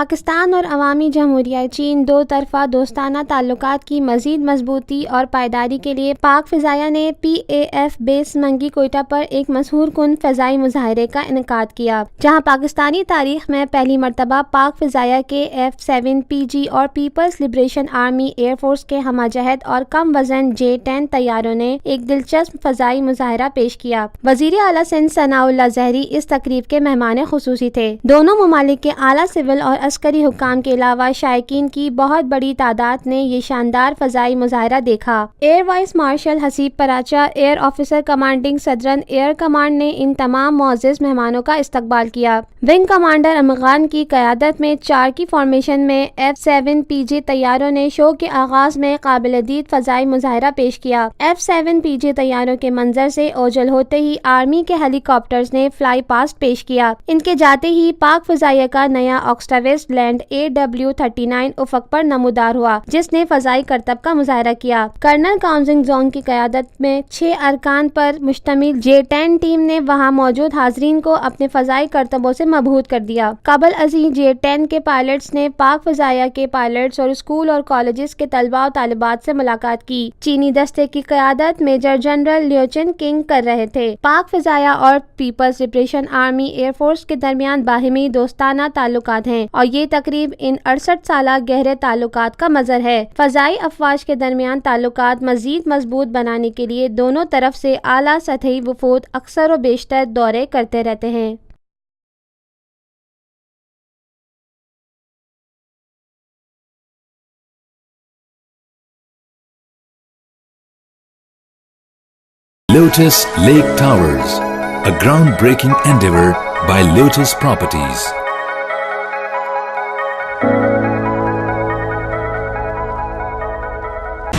پاکستان اور عوامی جمہوریہ چین دو طرفہ دوستانہ تعلقات کی مزید مضبوطی اور پائیداری کے لیے پاک فضائیہ نے PAF بیس منگی کوئٹہ پر ایک مسحور کن فضائی مظاہرے کا انعقاد کیا، جہاں پاکستانی تاریخ میں پہلی مرتبہ پاک فضائیہ کے F-7PG اور Peoples liberation army air force کے ہمہ جہت اور کم وزن J-10 طیاروں نے ایک دلچسپ فضائی مظاہرہ پیش کیا۔ وزیر اعلیٰ سندھ ثناء اللہ زہری اس تقریب کے مہمان خصوصی تھے۔ دونوں ممالک کے اعلیٰ سول اور عسکری حکام کے علاوہ شائقین کی بہت بڑی تعداد نے یہ شاندار فضائی مظاہرہ دیکھا۔ Air vice marshal Haseeb Paracha, air officer commanding southern air command نے ان تمام معزز مہمانوں کا استقبال کیا۔ ونگ کمانڈر امغان کی قیادت میں 4 کی فارمیشن میں F-7PG طیاروں نے شو کے آغاز میں قابل دید فضائی مظاہرہ پیش کیا۔ F-7PG طیاروں کے منظر سے اوجھل ہوتے ہی آرمی کے ہیلی کاپٹرز نے فلائی پاسٹ پیش کیا۔ ان کے جاتے ہی پاک فضائیہ کا نیا آگسٹا ویسٹ لینڈ AW-39 افق پر نمودار ہوا، جس نے فضائی کرتب کا مظاہرہ کیا۔ کرنل کاؤنزنگ زونگ کی قیادت میں 6 ارکان پر مشتمل J-10 ٹیم نے وہاں موجود حاضرین کو اپنے فضائی کرتبوں سے مبہوت کر دیا۔ قبل ازیں J-10 کے پائلٹس نے پاک فضائیہ کے پائلٹس اور اسکول اور کالجز کے طلباء و طالبات سے ملاقات کی۔ چینی دستے کی قیادت میجر جنرل لیو چن کنگ کر رہے تھے۔ پاک فضائیہ اور Peoples liberation army air force کے درمیان باہمی دوستانہ تعلقات ہیں اور یہ تقریب ان 68 سالہ گہرے تعلقات کا مظہر ہے۔ فضائی افواج کے درمیان تعلقات مزید مضبوط بنانے کے لیے دونوں طرف سے اعلیٰ سطحی وفود اکثر و بیشتر دورے کرتے رہتے ہیں۔ Lotus Lake Towers, a groundbreaking endeavor by Lotus Properties.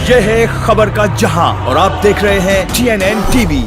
یہ ہے خبر کا جہاں اور آپ دیکھ رہے ہیں TNN TV۔